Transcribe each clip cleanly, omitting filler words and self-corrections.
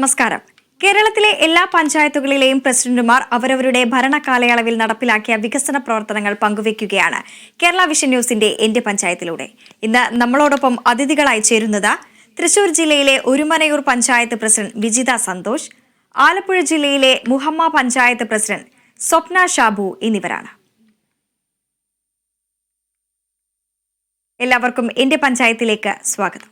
നമസ്കാരം. കേരളത്തിലെ എല്ലാ പഞ്ചായത്തുകളിലെയും പ്രസിഡന്റുമാർ അവരവരുടെ ഭരണകാലയളവിൽ നടപ്പിലാക്കിയ വികസന പ്രവർത്തനങ്ങൾ പങ്കുവയ്ക്കുകയാണ് കേരള വിഷൻ ന്യൂസിന്റെ എന്റെ പഞ്ചായത്തിലൂടെ. ഇന്ന് നമ്മളോടൊപ്പം അതിഥികളായി ചേരുന്നത് തൃശൂർ ജില്ലയിലെ ഒരുമനയൂർ പഞ്ചായത്ത് പ്രസിഡന്റ് വിജിത സന്തോഷ്, ആലപ്പുഴ ജില്ലയിലെ മുഹമ്മ പഞ്ചായത്ത് പ്രസിഡന്റ് സ്വപ്ന ഷാബു എന്നിവരാണ്. എല്ലാവർക്കും എന്റെ പഞ്ചായത്തിലേക്ക് സ്വാഗതം.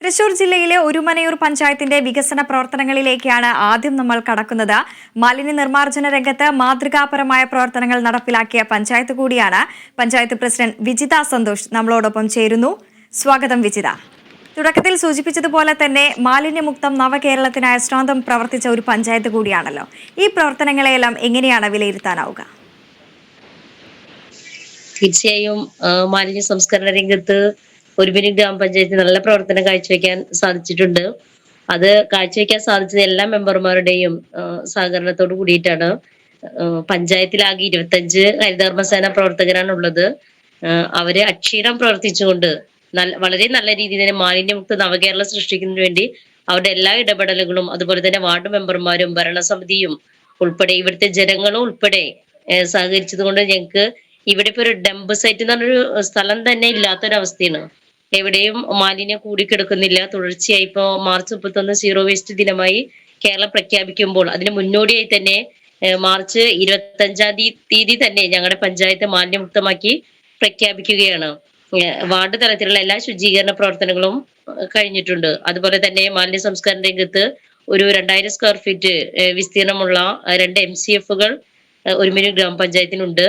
തൃശൂർ ജില്ലയിലെ ഒരുമനയൂർ പഞ്ചായത്തിന്റെ വികസന പ്രവർത്തനങ്ങളിലേക്കാണ് ആദ്യം നമ്മൾ കടക്കുന്നത്. മാലിന്യ നിർമ്മാർജ്ജന രംഗത്ത് മാതൃകാപരമായ പ്രവർത്തനങ്ങൾ നടപ്പിലാക്കിയ പഞ്ചായത്ത് കൂടിയാണ്. പഞ്ചായത്ത് പ്രസിഡന്റ് വിജിത സന്തോഷ് നമ്മളോടൊപ്പം ചേരുന്നു. സ്വാഗതം വിജിത. തുടക്കത്തിൽ സൂചിപ്പിച്ചതുപോലെ തന്നെ മാലിന്യമുക്തം നവകേരളത്തിനായി സ്വന്തം പ്രവർത്തിച്ച ഒരു പഞ്ചായത്ത് കൂടിയാണല്ലോ. ഈ പ്രവർത്തനങ്ങളെല്ലാം എങ്ങനെയാണ് വിലയിരുത്താനാവുക? തീർച്ചയായും മാലിന്യ സംസ്കരണ രംഗത്ത് ഒരുമനയൂർ ഗ്രാമപഞ്ചായത്ത് നല്ല പ്രവർത്തനം കാഴ്ചവെക്കാൻ സാധിച്ചിട്ടുണ്ട്. അത് കാഴ്ചവെക്കാൻ സാധിച്ചത് എല്ലാ മെമ്പർമാരുടെയും സഹകരണത്തോട് കൂടിയിട്ടാണ്. പഞ്ചായത്തിലാകെ 25 ഹരിതകർമ്മസേന പ്രവർത്തകരാണ് ഉള്ളത്. അവര് അക്ഷീണം പ്രവർത്തിച്ചുകൊണ്ട് വളരെ നല്ല രീതിയിൽ തന്നെ മാലിന്യമുക്ത നവകേരളം സൃഷ്ടിക്കുന്നതിന് വേണ്ടി അവരുടെ എല്ലാ ഇടപെടലുകളും, അതുപോലെ തന്നെ വാർഡ് മെമ്പർമാരും ഭരണസമിതിയും ഉൾപ്പെടെ ഇവിടുത്തെ ജനങ്ങളും ഉൾപ്പെടെ സഹകരിച്ചത് കൊണ്ട് ഞങ്ങൾക്ക് ഇവിടെ ഇപ്പൊ ഒരു ഡംപ് സൈറ്റ് എന്ന് പറഞ്ഞൊരു സ്ഥലം തന്നെ ഇല്ലാത്തൊരവസ്ഥയാണ്. എവിടെയും മാലിന്യം കൂടിക്കിടക്കുന്നില്ല. തുടർച്ചയായി ഇപ്പോ മാർച്ച് 31 സീറോ വേസ്റ്റ് ദിനമായി കേരളം പ്രഖ്യാപിക്കുമ്പോൾ അതിന് മുന്നോടിയായി തന്നെ മാർച്ച് 25-ാം തീയതി തന്നെ ഞങ്ങളുടെ പഞ്ചായത്ത് മാലിന്യമുക്തമാക്കി പ്രഖ്യാപിക്കുകയാണ്. വാർഡ് തലത്തിലുള്ള എല്ലാ ശുചീകരണ പ്രവർത്തനങ്ങളും കഴിഞ്ഞിട്ടുണ്ട്. അതുപോലെ തന്നെ മാലിന്യ സംസ്കരണ രംഗത്ത് ഒരു 2000 സ്ക്വയർ ഫീറ്റ് വിസ്തീർണമുള്ള 2 MCFകൾ ഒരുമനയൂർ ഗ്രാമപഞ്ചായത്തിനുണ്ട്.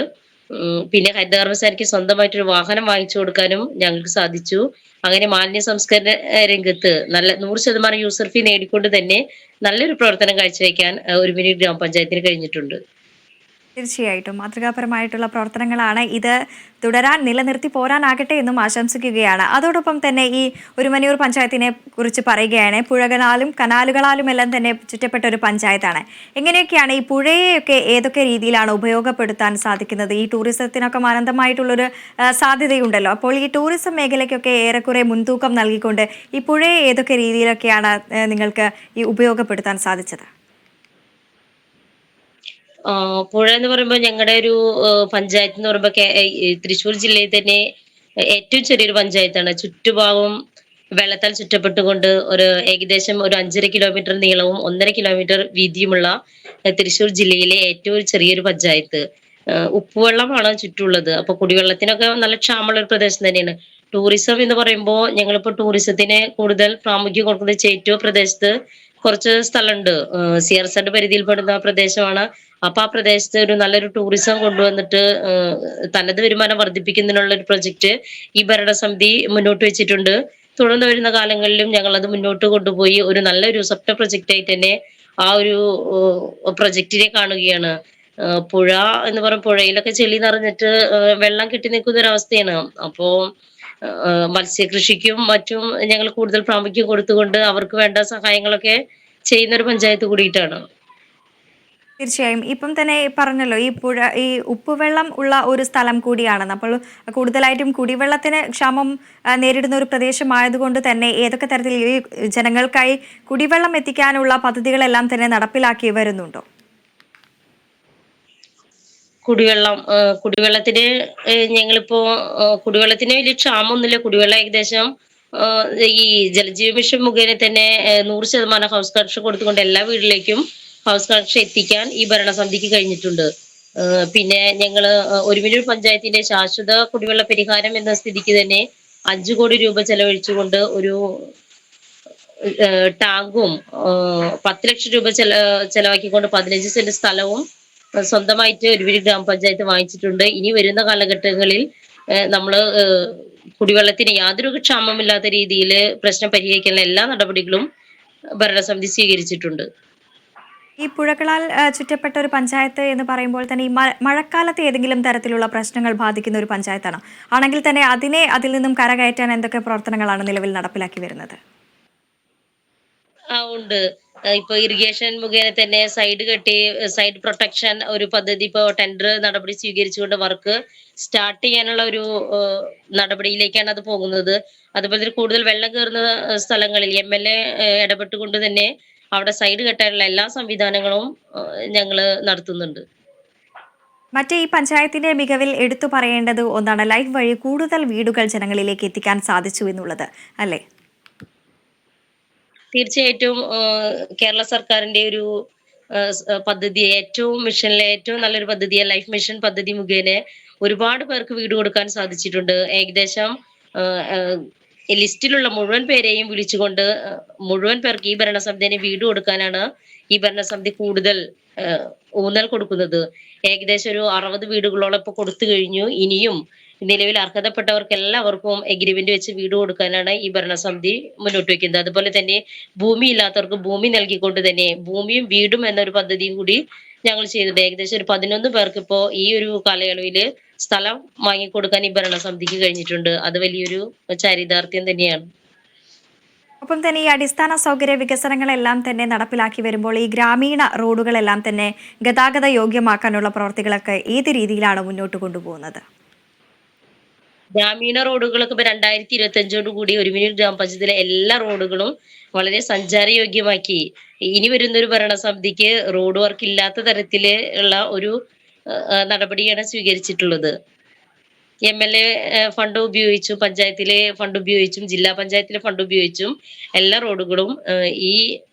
പിന്നെ ഹരിതകർമ്മസേനയ്ക്ക് സ്വന്തമായിട്ടൊരു വാഹനം വാങ്ങിച്ചു കൊടുക്കാനും ഞങ്ങൾക്ക് സാധിച്ചു. അങ്ങനെ മാലിന്യ സംസ്കരണ രംഗത്ത് നല്ല 100% യൂസർ ഫീ നേടിക്കൊണ്ട് തന്നെ നല്ലൊരു പ്രവർത്തനം കാഴ്ചവെക്കാൻ ഒരുമനയൂർ ഗ്രാമപഞ്ചായത്തിന് കഴിഞ്ഞിട്ടുണ്ട്. തീർച്ചയായിട്ടും മാതൃകാപരമായിട്ടുള്ള പ്രവർത്തനങ്ങളാണ്. ഇത് തുടരാൻ, നിലനിർത്തി പോരാനാകട്ടെ എന്നും ആശംസിക്കുകയാണ്. അതോടൊപ്പം തന്നെ ഈ ഒരുമനയൂർ പഞ്ചായത്തിനെ കുറിച്ച് പറയുകയാണ്. പുഴകളാലും കനാലുകളാലും എല്ലാം തന്നെ ചുറ്റപ്പെട്ട ഒരു പഞ്ചായത്താണ്. എങ്ങനെയൊക്കെയാണ് ഈ പുഴയെയൊക്കെ ഏതൊക്കെ രീതിയിലാണ് ഉപയോഗപ്പെടുത്താൻ സാധിക്കുന്നത്? ഈ ടൂറിസത്തിനൊക്കെ അനന്തമായിട്ടുള്ളൊരു സാധ്യതയുണ്ടല്ലോ. അപ്പോൾ ഈ ടൂറിസം മേഖലയ്ക്കൊക്കെ ഏറെക്കുറെ മുൻതൂക്കം നൽകിക്കൊണ്ട് ഈ പുഴയെ ഏതൊക്കെ രീതിയിലൊക്കെയാണ് നിങ്ങൾക്ക് ഈ ഉപയോഗപ്പെടുത്താൻ സാധിച്ചത്? പുഴ എന്ന് പറയുമ്പോൾ ഞങ്ങളുടെ ഒരു പഞ്ചായത്ത് എന്ന് പറയുമ്പോൾ തൃശ്ശൂർ ജില്ലയിൽ തന്നെ ഏറ്റവും ചെറിയൊരു പഞ്ചായത്താണ്. ചുറ്റുഭാഗവും വെള്ളത്താൽ ചുറ്റപ്പെട്ടുകൊണ്ട് ഏകദേശം ഒരു 5.5 കിലോമീറ്റർ നീളവും 1.5 കിലോമീറ്റർ വീതിയുമുള്ള തൃശ്ശൂർ ജില്ലയിലെ ഏറ്റവും ചെറിയൊരു പഞ്ചായത്ത്. ഉപ്പുവെള്ളമാണ് ചുറ്റുള്ളത്. അപ്പൊ കുടിവെള്ളത്തിനൊക്കെ നല്ല ക്ഷാമമുള്ള ഒരു പ്രദേശം തന്നെയാണ്. ടൂറിസം എന്ന് പറയുമ്പോൾ ഞങ്ങളിപ്പോ ടൂറിസത്തിന് കൂടുതൽ പ്രാമുഖ്യം കൊടുക്കുന്ന ചേറ്റുവ പ്രദേശത്ത് കുറച്ച് സ്ഥലമുണ്ട്. CRZ പരിധിയിൽപ്പെടുന്ന പ്രദേശമാണ്. അപ്പൊ ആ പ്രദേശത്ത് ഒരു നല്ലൊരു ടൂറിസം കൊണ്ടുവന്നിട്ട് തനത് വരുമാനം വർദ്ധിപ്പിക്കുന്നതിനുള്ള ഒരു പ്രൊജക്ട് ഈ ഭരണസമിതി മുന്നോട്ട് വെച്ചിട്ടുണ്ട്. തുടർന്ന് വരുന്ന കാലങ്ങളിലും ഞങ്ങൾ അത് മുന്നോട്ട് കൊണ്ടുപോയി ഒരു നല്ലൊരു സ്വപ്ന പ്രൊജക്റ്റ് ആയിട്ട് തന്നെ ആ ഒരു പ്രൊജക്റ്റിനെ കാണുകയാണ്. പുഴ എന്ന് പറയുന്ന പുഴയിലൊക്കെ ചെളി നിറഞ്ഞിട്ട് വെള്ളം കെട്ടി നിൽക്കുന്ന ഒരു അവസ്ഥയാണ്. അപ്പോ മത്സ്യകൃഷിക്കും മറ്റും ഞങ്ങൾ കൂടുതൽ പ്രാമുഖ്യം കൊടുത്തുകൊണ്ട് അവർക്ക് വേണ്ട സഹായങ്ങളൊക്കെ ചെയ്യുന്ന ഒരു പഞ്ചായത്ത് കൂടിയിട്ടാണ്. തീർച്ചയായും. ഇപ്പം തന്നെ പറഞ്ഞല്ലോ ഈ പുഴ ഈ ഉപ്പുവെള്ളം ഉള്ള ഒരു സ്ഥലം കൂടിയാണെന്ന്. അപ്പോൾ കൂടുതലായിട്ടും കുടിവെള്ളത്തിന് ക്ഷാമം നേരിടുന്ന ഒരു പ്രദേശമായതുകൊണ്ട് തന്നെ ഏതൊക്കെ തരത്തിൽ ഈ ജനങ്ങൾക്കായി കുടിവെള്ളം എത്തിക്കാനുള്ള പദ്ധതികളെല്ലാം തന്നെ നടപ്പിലാക്കി വരുന്നുണ്ടോ? കുടിവെള്ളത്തിന് ഞങ്ങളിപ്പോ കുടിവെള്ളത്തിന് വലിയ ക്ഷാമമൊന്നുമില്ല. കുടിവെള്ളം ഏകദേശം ഈ ജലജീവ മിഷൻ മുഖേന തന്നെ 100% ഹൗസ് കണക്ഷൻ കൊടുത്തുകൊണ്ട് എല്ലാ വീട്ടിലേക്കും ഹൗസ് കണക്ഷൻ എത്തിക്കാൻ ഈ ഭരണസമിതിക്ക് കഴിഞ്ഞിട്ടുണ്ട്. പിന്നെ ഞങ്ങള് ഒരുമനയൂർ പഞ്ചായത്തിന്റെ ശാശ്വത കുടിവെള്ള പരിഹാരം എന്ന സ്ഥിതിക്ക് തന്നെ 5 കോടി രൂപ ചെലവഴിച്ചുകൊണ്ട് ഒരു ടാങ്കും 10 ലക്ഷം രൂപ ചെലവാക്കിക്കൊണ്ട് 15 സെന്റ് സ്ഥലവും സ്വന്തമായിട്ട് ഒരുമനയൂർ ഗ്രാമപഞ്ചായത്ത് വാങ്ങിച്ചിട്ടുണ്ട്. ഇനി വരുന്ന കാലഘട്ടങ്ങളിൽ നമ്മള് കുടിവെള്ളത്തിന് യാതൊരു ക്ഷാമമില്ലാത്ത രീതിയിൽ പ്രശ്നം പരിഹരിക്കാനുള്ള എല്ലാ നടപടികളും ഭരണസമിതി സ്വീകരിച്ചിട്ടുണ്ട്. ഈ പുഴകളാൽ ചുറ്റപ്പെട്ട ഒരു പഞ്ചായത്ത് എന്ന് പറയുമ്പോൾ തന്നെ ഈ മഴക്കാലത്ത് ഏതെങ്കിലും തരത്തിലുള്ള പ്രശ്നങ്ങൾ ബാധിക്കുന്ന ഒരു പഞ്ചായത്താണോ? ആണെങ്കിൽ തന്നെ അതിൽ നിന്നും കരകയറ്റാൻ എന്തൊക്കെ പ്രവർത്തനങ്ങളാണ് നിലവിൽ നടപ്പിലാക്കി വരുന്നത്? ഉണ്ട്. ഇപ്പൊ ഇറിഗേഷൻ മുഖേന തന്നെ സൈഡ് കെട്ടി സൈഡ് പ്രൊട്ടക്ഷൻ ഒരു പദ്ധതി ഇപ്പൊ ടെൻഡർ നടപടി സ്വീകരിച്ചുകൊണ്ട് വർക്ക് സ്റ്റാർട്ട് ചെയ്യാനുള്ള ഒരു നടപടിയിലേക്കാണ് അത് പോകുന്നത്. അതുപോലെ തന്നെ കൂടുതൽ വെള്ളം കയറുന്ന സ്ഥലങ്ങളിൽ MLA ഇടപെട്ടുകൊണ്ട് തന്നെ അവിടെ സൈഡ് കെട്ടാനുള്ള എല്ലാ സംവിധാനങ്ങളും ഞങ്ങള് നടത്തുന്നുണ്ട്. മറ്റേ ഈ പഞ്ചായത്തിന്റെ മികവിൽ എടുത്തു പറയേണ്ടത് ഒന്നാണ് ലൈഫ് വഴി കൂടുതൽ വീടുകൾ ജനങ്ങളിലേക്ക് എത്തിക്കാൻ സാധിച്ചു എന്നുള്ളത്, അല്ലേ? തീർച്ചയായിട്ടും കേരള സർക്കാരിന്റെ ഒരു പദ്ധതി ഏറ്റവും മിഷനിലെ ഏറ്റവും നല്ലൊരു പദ്ധതിയെ ലൈഫ് മിഷൻ പദ്ധതി മുഖേന ഒരുപാട് പേർക്ക് വീട് കൊടുക്കാൻ സാധിച്ചിട്ടുണ്ട്. ഏകദേശം ലിസ്റ്റിലുള്ള മുഴുവൻ പേരെയും വിളിച്ചുകൊണ്ട് മുഴുവൻ പേർക്ക് ഈ ഭരണസമിതിനെ വീട് കൊടുക്കാനാണ് ഈ ഭരണസമിതി കൂടുതൽ ഊന്നൽ കൊടുക്കുന്നത്. ഏകദേശം ഒരു 60 വീടുകളോളം ഇപ്പൊ കൊടുത്തു കഴിഞ്ഞു. ഇനിയും നിലവിൽ അർഹതപ്പെട്ടവർക്ക് എല്ലാവർക്കും എഗ്രിമെന്റ് വെച്ച് വീട് കൊടുക്കാനാണ് ഈ ഭരണസമിതി മുന്നോട്ട് വെക്കുന്നത്. അതുപോലെ തന്നെ ഭൂമി ഇല്ലാത്തവർക്ക് ഭൂമി നൽകിക്കൊണ്ട് തന്നെ ഭൂമിയും വീടും എന്നൊരു പദ്ധതിയും കൂടി ഞങ്ങൾ ചെയ്തിട്ടുണ്ട്. ഏകദേശം ഒരു 11 പേർക്ക് ഇപ്പോ ഈ ഒരു കാലയളവില് സ്ഥലം വാങ്ങിക്കൊടുക്കാൻ ഈ ഭരണസമിതിക്ക് കഴിഞ്ഞിട്ടുണ്ട്. അത് വലിയൊരു ചാരിതാർത്ഥ്യം തന്നെയാണ്. ഒപ്പം തന്നെ ഈ അടിസ്ഥാന സൗകര്യ വികസനങ്ങളെല്ലാം തന്നെ നടപ്പിലാക്കി വരുമ്പോൾ ഈ ഗ്രാമീണ റോഡുകളെല്ലാം തന്നെ ഗതാഗത യോഗ്യമാക്കാനുള്ള പ്രവർത്തികളൊക്കെ ഏത് രീതിയിലാണ് മുന്നോട്ട് കൊണ്ടുപോകുന്നത്? ഗ്രാമീണ റോഡുകളൊക്കെ ഇപ്പൊ 2025 കൂടി ഒരുമിനി ഗ്രാമപഞ്ചായത്തിലെ എല്ലാ റോഡുകളും വളരെ സഞ്ചാരയോഗ്യമാക്കി. ഇനി വരുന്ന ഒരു ഭരണസമിതിക്ക് റോഡ് വർക്ക് ഇല്ലാത്ത തരത്തില് ഉള്ള ഒരു നടപടിയാണ് സ്വീകരിച്ചിട്ടുള്ളത്. MLA ഫണ്ട് ഉപയോഗിച്ചും പഞ്ചായത്തിലെ ഫണ്ട് ഉപയോഗിച്ചും ജില്ലാ പഞ്ചായത്തിലെ ഫണ്ട് ഉപയോഗിച്ചും എല്ലാ റോഡുകളും ഈ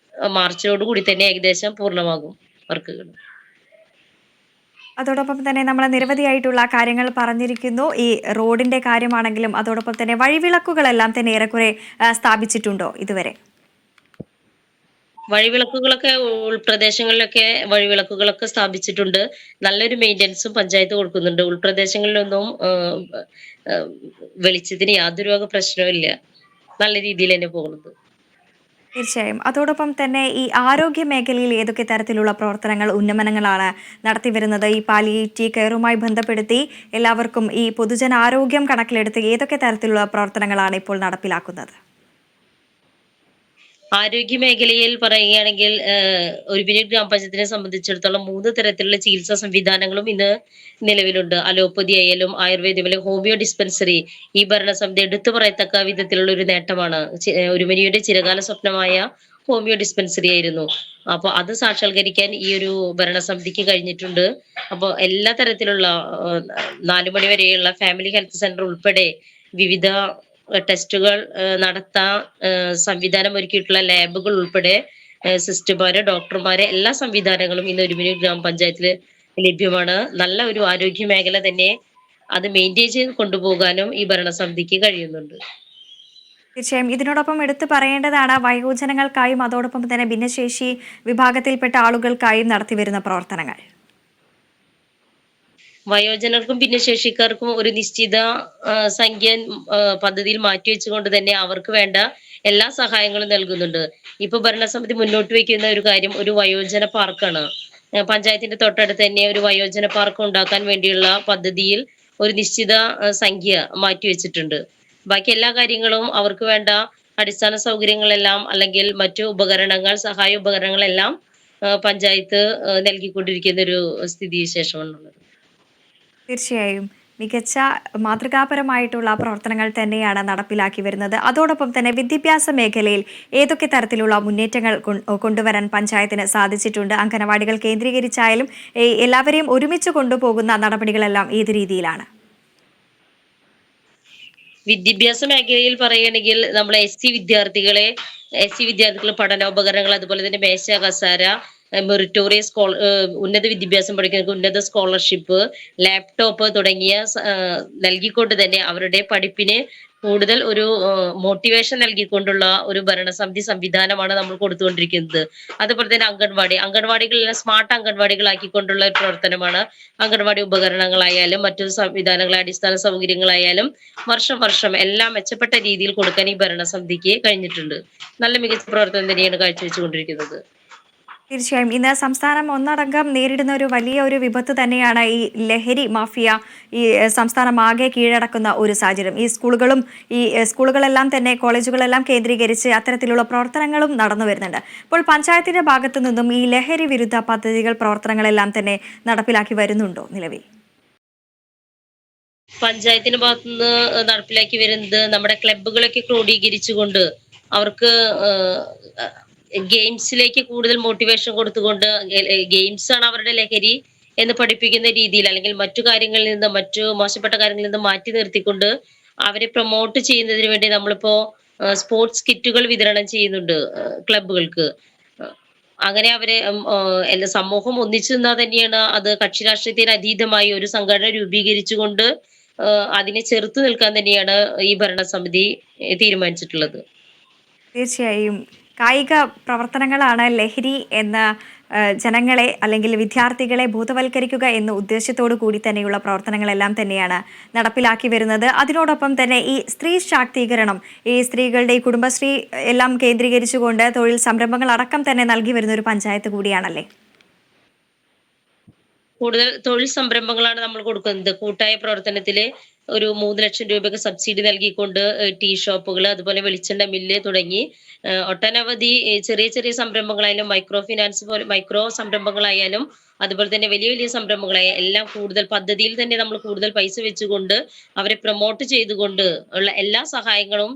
മാർച്ചോട് കൂടി തന്നെ ഏകദേശം പൂർണ്ണമാകും വർക്കുകൾ. അതോടൊപ്പം തന്നെ നമ്മൾ നിരവധിയായിട്ടുള്ള കാര്യങ്ങൾ പറഞ്ഞിരിക്കുന്നു. ഈ റോഡിന്റെ കാര്യമാണെങ്കിലും അതോടൊപ്പം തന്നെ വഴിവിളക്കുകളെല്ലാം തന്നെ ഏറെക്കുറെ സ്ഥാപിച്ചിട്ടുണ്ടോ ഇതുവരെ? വഴിവിളക്കുകളൊക്കെ ഉൾപ്രദേശങ്ങളിലൊക്കെ വഴിവിളക്കുകളൊക്കെ സ്ഥാപിച്ചിട്ടുണ്ട്. നല്ലൊരു മെയിൻ്റെനൻസും പഞ്ചായത്ത് കൊടുക്കുന്നുണ്ട്. ഉൾപ്രദേശങ്ങളിലൊന്നും വെളിച്ചത്തിന് യാതൊരു വക പ്രശ്നവും ഇല്ല. നല്ല രീതിയിൽ തന്നെ പോകുന്നത്. തീർച്ചയായും. അതോടൊപ്പം തന്നെ ഈ ആരോഗ്യ മേഖലയിൽ ഏതൊക്കെ തരത്തിലുള്ള പ്രവർത്തനങ്ങൾ, ഉന്നമനങ്ങളാണ് നടത്തിവരുന്നത്? ഈ പാലിയേറ്റീവ് കെയറുമായി ബന്ധപ്പെടുത്തി എല്ലാവർക്കും ഈ പൊതുജനാരോഗ്യം കണക്കിലെടുത്ത് ഏതൊക്കെ തരത്തിലുള്ള പ്രവർത്തനങ്ങളാണ് ഇപ്പോൾ നടപ്പിലാക്കുന്നത്? ആരോഗ്യ മേഖലയിൽ പറയുകയാണെങ്കിൽ ഒരുപിരി ഗ്രാമപഞ്ചായത്തിനെ സംബന്ധിച്ചിടത്തോളം 3 തരത്തിലുള്ള ചികിത്സാ സംവിധാനങ്ങളും ഇന്ന് നിലവിലുണ്ട്. അലോപ്പതി ആയാലും ആയുർവേദം അല്ലെങ്കിൽ ഹോമിയോ ഡിസ്പെൻസറി ഈ ഭരണസമിതി എടുത്തു പറയത്തക്ക വിധത്തിലുള്ള ഒരു നേട്ടമാണ്. ഒരുമനിയുടെ ചിരകാല സ്വപ്നമായ ഹോമിയോ ഡിസ്പെൻസറി ആയിരുന്നു. അപ്പൊ അത് സാക്ഷാത്കരിക്കാൻ ഈ ഒരു ഭരണസമിതിക്ക് കഴിഞ്ഞിട്ടുണ്ട്. അപ്പോൾ എല്ലാ തരത്തിലുള്ള 4 മണി വരെയുള്ള ഫാമിലി ഹെൽത്ത് സെന്റർ ഉൾപ്പെടെ വിവിധ ടെസ്റ്റുകൾ നടത്താൻ സംവിധാനം ഒരുക്കിയിട്ടുള്ള ലാബുകൾ ഉൾപ്പെടെ സിസ്റ്റർമാര് ഡോക്ടർമാരെ എല്ലാ സംവിധാനങ്ങളും ഇന്ന് ഒരുമിനി ഗ്രാമപഞ്ചായത്തില് ലഭ്യമാണ്. നല്ല ഒരു ആരോഗ്യ മേഖല തന്നെ അത് മെയിൻറ്റെയിൻ ചെയ്ത് കൊണ്ടുപോകാനും ഈ ഭരണസമിതിക്ക് കഴിയുന്നുണ്ട്. തീർച്ചയായും. ഇതിനോടൊപ്പം എടുത്തു പറയേണ്ടതാണ് വയോജനങ്ങൾക്കായും അതോടൊപ്പം തന്നെ ഭിന്നശേഷി വിഭാഗത്തിൽപ്പെട്ട ആളുകൾക്കായും നടത്തിവരുന്ന പ്രവർത്തനങ്ങൾ. വയോജനർക്കും ഭിന്നശേഷിക്കാർക്കും ഒരു നിശ്ചിത സംഖ്യ പദ്ധതിയിൽ മാറ്റിവെച്ചുകൊണ്ട് തന്നെ അവർക്ക് വേണ്ട എല്ലാ സഹായങ്ങളും നൽകുന്നുണ്ട്. ഇപ്പൊ ഭരണസമിതി മുന്നോട്ട് വെക്കുന്ന ഒരു കാര്യം ഒരു വയോജന പാർക്കാണ്. പഞ്ചായത്തിന്റെ തൊട്ടടുത്ത് തന്നെ ഒരു വയോജന പാർക്ക് ഉണ്ടാക്കാൻ വേണ്ടിയുള്ള പദ്ധതിയിൽ ഒരു നിശ്ചിത സംഖ്യ മാറ്റിവെച്ചിട്ടുണ്ട്. ബാക്കി എല്ലാ കാര്യങ്ങളും അവർക്ക് വേണ്ട അടിസ്ഥാന സൗകര്യങ്ങളെല്ലാം അല്ലെങ്കിൽ മറ്റു ഉപകരണങ്ങൾ സഹായ ഉപകരണങ്ങളെല്ലാം പഞ്ചായത്ത് നൽകിക്കൊണ്ടിരിക്കുന്ന ഒരു സ്ഥിതിവിശേഷമാണുള്ളത്. തീർച്ചയായും. മികച്ച മാതൃകാപരമായിട്ടുള്ള പ്രവർത്തനങ്ങൾ തന്നെയാണ് നടപ്പിലാക്കി വരുന്നത്. അതോടൊപ്പം തന്നെ വിദ്യാഭ്യാസ മേഖലയിൽ ഏതൊക്കെ തരത്തിലുള്ള മുന്നേറ്റങ്ങൾ കൊണ്ടുവരാൻ പഞ്ചായത്തിന് സാധിച്ചിട്ടുണ്ട്? അംഗനവാടികൾ കേന്ദ്രീകരിച്ചായാലും എല്ലാവരെയും ഒരുമിച്ച് കൊണ്ടുപോകുന്ന നടപടികളെല്ലാം ഏത് രീതിയിലാണ്? വിദ്യാഭ്യാസ മേഖലയിൽ പറയുകയാണെങ്കിൽ നമ്മൾ എസ് സി വിദ്യാർത്ഥികളെ പഠനോപകരണങ്ങൾ അതുപോലെ തന്നെ മേശ കസാര മെറിറ്റോറിയസ് ഉന്നത വിദ്യാഭ്യാസം പഠിക്കുന്ന ഉന്നത സ്കോളർഷിപ്പ് ലാപ്ടോപ്പ് തുടങ്ങിയ നൽകിക്കൊണ്ട് തന്നെ അവരുടെ പഠിപ്പിന് കൂടുതൽ ഒരു മോട്ടിവേഷൻ നൽകിക്കൊണ്ടുള്ള ഒരു ഭരണസമിതി സംവിധാനമാണ് നമ്മൾ കൊടുത്തുകൊണ്ടിരിക്കുന്നത്. അതുപോലെ തന്നെ അംഗൻവാടികളെല്ലാം സ്മാർട്ട് അംഗൻവാടികളാക്കിക്കൊണ്ടുള്ള ഒരു പ്രവർത്തനമാണ്. അംഗൻവാടി ഉപകരണങ്ങളായാലും മറ്റു സംവിധാനങ്ങളെ അടിസ്ഥാന സൗകര്യങ്ങളായാലും വർഷം എല്ലാം മെച്ചപ്പെട്ട രീതിയിൽ കൊടുക്കാൻ ഈ ഭരണസമിതിക്ക് കഴിഞ്ഞിട്ടുണ്ട്. നല്ല മികച്ച പ്രവർത്തനം തന്നെയാണ് കാഴ്ചവെച്ചുകൊണ്ടിരിക്കുന്നത്. തീർച്ചയായും ഇന്ന് സംസ്ഥാനം ഒന്നടങ്കം നേരിടുന്ന ഒരു വലിയ ഒരു വിപത്ത് തന്നെയാണ് ഈ ലഹരി മാഫിയ ഈ സംസ്ഥാനമാകെ കീഴടക്കുന്ന ഒരു സാഹചര്യം. ഈ സ്കൂളുകളെല്ലാം തന്നെ കോളേജുകളെല്ലാം കേന്ദ്രീകരിച്ച് അത്തരത്തിലുള്ള പ്രവർത്തനങ്ങളും നടന്നു വരുന്നുണ്ട്. ഇപ്പോൾ പഞ്ചായത്തിന്റെ ഭാഗത്തു നിന്നും ഈ ലഹരി വിരുദ്ധ പദ്ധതികൾ പ്രവർത്തനങ്ങളെല്ലാം തന്നെ നടപ്പിലാക്കി വരുന്നുണ്ടോ നിലവിൽ? പഞ്ചായത്തിന്റെ ഭാഗത്തുനിന്ന് നടപ്പിലാക്കി വരുന്നത് നമ്മുടെ ക്ലബ്ബുകളൊക്കെ ക്രോഡീകരിച്ചുകൊണ്ട് അവർക്ക് ഗെയിംസിലേക്ക് കൂടുതൽ മോട്ടിവേഷൻ കൊടുത്തുകൊണ്ട് ഗെയിംസ് ആണ് അവരുടെ ലഹരി എന്ന് പഠിപ്പിക്കുന്ന രീതിയിൽ, അല്ലെങ്കിൽ മറ്റു കാര്യങ്ങളിൽ നിന്ന്, മറ്റു മോശപ്പെട്ട കാര്യങ്ങളിൽ നിന്ന് മാറ്റി നിർത്തിക്കൊണ്ട് അവരെ പ്രൊമോട്ട് ചെയ്യുന്നതിന് വേണ്ടി നമ്മളിപ്പോ സ്പോർട്സ് കിറ്റുകൾ വിതരണം ചെയ്യുന്നുണ്ട് ക്ലബ്ബുകൾക്ക്. അങ്ങനെ അവരെ എല്ലാ സമൂഹം ഒന്നിച്ചു നിന്നാൽ തന്നെയാണ് അത് കക്ഷി രാഷ്ട്രീയത്തിന് അതീതമായി ഒരു സംഘടന രൂപീകരിച്ചുകൊണ്ട് അതിനെ ചെറുത്തു നിൽക്കാൻ തന്നെയാണ് ഈ ഭരണസമിതി തീരുമാനിച്ചിട്ടുള്ളത്. തീർച്ചയായും കായിക പ്രവർത്തനങ്ങളാണ് ലഹരി എന്ന ജനങ്ങളെ അല്ലെങ്കിൽ വിദ്യാർത്ഥികളെ ബോധവൽക്കരിക്കുക എന്ന ഉദ്ദേശത്തോടു കൂടി തന്നെയുള്ള പ്രവർത്തനങ്ങളെല്ലാം തന്നെയാണ് നടപ്പിലാക്കി വരുന്നത്. അതിനോടൊപ്പം തന്നെ ഈ സ്ത്രീ ശാക്തീകരണം, ഈ സ്ത്രീകളുടെ ഈ കുടുംബശ്രീ എല്ലാം കേന്ദ്രീകരിച്ചുകൊണ്ട് തൊഴിൽ സംരംഭങ്ങൾ അടക്കം തന്നെ നൽകി വരുന്ന ഒരു പഞ്ചായത്ത് കൂടിയാണല്ലേ? കൂടുതൽ തൊഴിൽ സംരംഭങ്ങളാണ് നമ്മൾ കൊടുക്കുന്നത്. കൂട്ടായ പ്രവർത്തനത്തില് ഒരു 3 ലക്ഷം രൂപയൊക്കെ സബ്സിഡി നൽകിക്കൊണ്ട് ടീ ഷോപ്പുകൾ, അതുപോലെ വെളിച്ചെണ്ണ മില്ല് തുടങ്ങി ഒട്ടനവധി ചെറിയ ചെറിയ സംരംഭങ്ങളായാലും മൈക്രോ ഫിനാൻസ് പോലെ മൈക്രോ സംരംഭങ്ങളായാലും അതുപോലെ തന്നെ വലിയ വലിയ സംരംഭങ്ങളായ എല്ലാം കൂടുതൽ പദ്ധതിയിൽ തന്നെ നമ്മൾ കൂടുതൽ പൈസ വെച്ചുകൊണ്ട് അവരെ പ്രൊമോട്ട് ചെയ്തുകൊണ്ട് ഉള്ള എല്ലാ സഹായങ്ങളും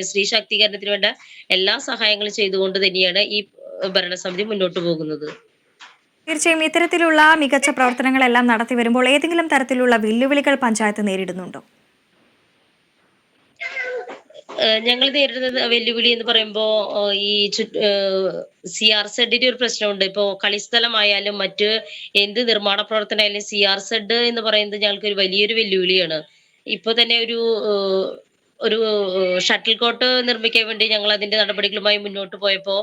സ്ത്രീ ശാക്തീകരണത്തിന് വേണ്ട എല്ലാ സഹായങ്ങളും ചെയ്തുകൊണ്ട് തന്നെയാണ് ഈ ഭരണസമിതി മുന്നോട്ട് പോകുന്നത്. തീർച്ചയായും ഇത്തരത്തിലുള്ള മികച്ച പ്രവർത്തനങ്ങളെല്ലാം നടത്തി വരുമ്പോൾ ഏതെങ്കിലും തരത്തിലുള്ള വെല്ലുവിളികൾ പഞ്ചായത്ത് നേരിടുന്നുണ്ടോ? ഞങ്ങൾ നേരിടുന്ന വെല്ലുവിളി എന്ന് പറയുമ്പോ ഈ CR സെഡിന്റെ ഒരു പ്രശ്നമുണ്ട്. ഇപ്പോ കളിസ്ഥലമായാലും മറ്റ് എന്ത് നിർമ്മാണ പ്രവർത്തനമായാലും CR സെഡ് എന്ന് പറയുന്നത് ഞങ്ങൾക്ക് ഒരു വലിയൊരു വെല്ലുവിളിയാണ്. ഇപ്പൊ തന്നെ ഒരു ഷട്ടിൽ കോട്ട് നിർമ്മിക്കാൻ വേണ്ടി ഞങ്ങൾ അതിന്റെ നടപടികളുമായി മുന്നോട്ട് പോയപ്പോ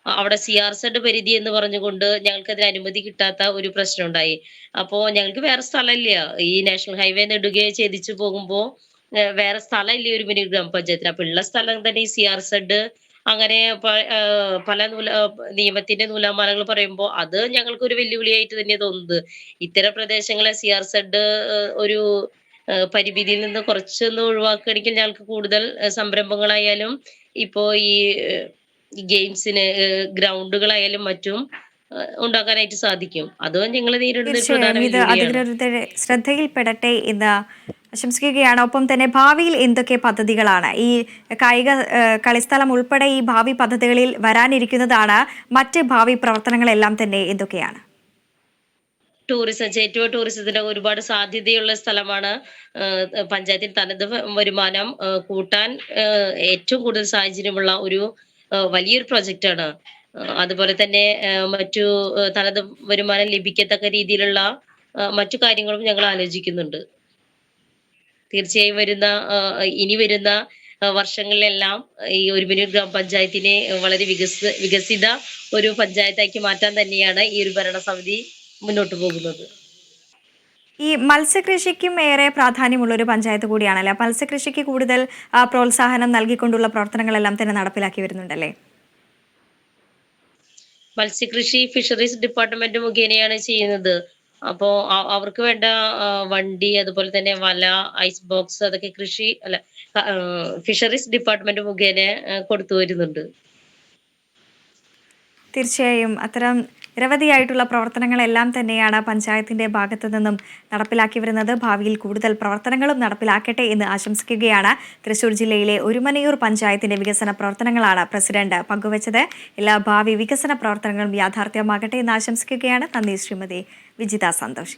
അവിടെ CR സെഡ് പരിധി എന്ന് പറഞ്ഞുകൊണ്ട് ഞങ്ങൾക്ക് അതിന് അനുമതി കിട്ടാത്ത ഒരു പ്രശ്നം ഉണ്ടായി. അപ്പോ ഞങ്ങൾക്ക് വേറെ സ്ഥലമില്ല. ഈ നാഷണൽ ഹൈവേ നെടുകെ ഛേദിച്ചു പോകുമ്പോ വേറെ സ്ഥലമില്ല ഒരു മിനി ഗ്രാമപഞ്ചായത്തിന്. അപ്പൊ ഉള്ള സ്ഥലം തന്നെ ഈ CR സെഡ് അങ്ങനെ പല നിയമത്തിന്റെ നൂലാമാലകൾ പറയുമ്പോ അത് ഞങ്ങൾക്ക് ഒരു വെല്ലുവിളിയായിട്ട് തന്നെ തോന്നുന്നത്. ഇത്തരം പ്രദേശങ്ങളെ CR സെഡ് ഒരു പരിമിതിയിൽ നിന്ന് കുറച്ചൊന്ന് ഒഴിവാക്കുകയാണെങ്കിൽ ഞങ്ങൾക്ക് കൂടുതൽ സംരംഭങ്ങളായാലും ഇപ്പോ ഈ ഗെയിംസിന് ഗ്രൗണ്ടുകളായാലും മറ്റും ഉണ്ടാക്കാനായിട്ട് സാധിക്കും. അതും ഞങ്ങൾ നേരിടുന്ന ഒരു പ്രധാന തീർച്ചയായും ഇത് വെല്ലുവിളിയാണ്. അധികൃതരുടെ ശ്രദ്ധയിൽപ്പെടട്ടെ എന്ന് ആശംസിക്കുകയാണ്. ഒപ്പം തന്നെ ഭാവിയിൽ എന്തൊക്കെ പദ്ധതികളാണ് ഈ കായിക കളിസ്ഥലം ഉൾപ്പെടെ ഈ ഭാവി പദ്ധതികളിൽ വരാനിരിക്കുന്നതാണ്? മറ്റ് ഭാവി പ്രവർത്തനങ്ങളെല്ലാം തന്നെ എന്തൊക്കെയാണ്? ടൂറിസം, ചേറ്റുവ ടൂറിസത്തിന് ഒരുപാട് സാധ്യതയുള്ള സ്ഥലമാണ്. പഞ്ചായത്തിന് തനത് വരുമാനം കൂട്ടാൻ ഏറ്റവും കൂടുതൽ സാഹചര്യമുള്ള ഒരു വലിയൊരു പ്രൊജക്റ്റാണ്. അതുപോലെ തന്നെ മറ്റു തനത് വരുമാനം ലഭിക്കത്തക്ക രീതിയിലുള്ള മറ്റു കാര്യങ്ങളും ഞങ്ങൾ ആലോചിക്കുന്നുണ്ട്. തീർച്ചയായും ഇനി വരുന്ന വർഷങ്ങളിലെല്ലാം ഈ ഒരുമനൂർ ഗ്രാമപഞ്ചായത്തിനെ വളരെ വികസിത ഒരു പഞ്ചായത്താക്കി മാറ്റാൻ തന്നെയാണ് ഈ ഒരു ഭരണസമിതി മുന്നോട്ട് പോകുന്നത്. ഈ മത്സ്യകൃഷിക്കും ഏറെ പ്രാധാന്യമുള്ള ഒരു പഞ്ചായത്ത് കൂടിയാണല്ലേ? മത്സ്യകൃഷിക്ക് കൂടുതൽ പ്രോത്സാഹനം നൽകിക്കൊണ്ടുള്ള പ്രവർത്തനങ്ങളെല്ലാം തന്നെ നടപ്പിലാക്കി വരുന്നുണ്ടല്ലേ? മത്സ്യകൃഷി ഫിഷറീസ് ഡിപ്പാർട്ട്മെന്റ് മുഖേനയാണ് ചെയ്യുന്നത്. അപ്പോ അവർക്ക് വേണ്ട വണ്ടി, അതുപോലെ തന്നെ വല, ഐസ് ബോക്സ്, അതൊക്കെ ഫിഷറീസ് ഡിപ്പാർട്ട്മെന്റ് മുഖേന കൊടുത്തു വരുന്നുണ്ട്. തീർച്ചയായും അത്തരം നിരവധിയായിട്ടുള്ള പ്രവർത്തനങ്ങളെല്ലാം തന്നെയാണ് പഞ്ചായത്തിന്റെ ഭാഗത്തു നിന്നും നടപ്പിലാക്കി വരുന്നത്. ഭാവിയിൽ കൂടുതൽ പ്രവർത്തനങ്ങളും നടപ്പിലാക്കട്ടെ എന്ന് ആശംസിക്കുകയാണ്. തൃശൂർ ജില്ലയിലെ ഒരുമനയൂർ പഞ്ചായത്തിന്റെ വികസന പ്രവർത്തനങ്ങളാണ് പ്രസിഡന്റ് പങ്കുവച്ചത്. എല്ലാ ഭാവി വികസന പ്രവർത്തനങ്ങളും യാഥാർത്ഥ്യമാകട്ടെ എന്ന് ആശംസിക്കുകയാണ്. നന്ദി ശ്രീമതി വിജിത സന്തോഷ്.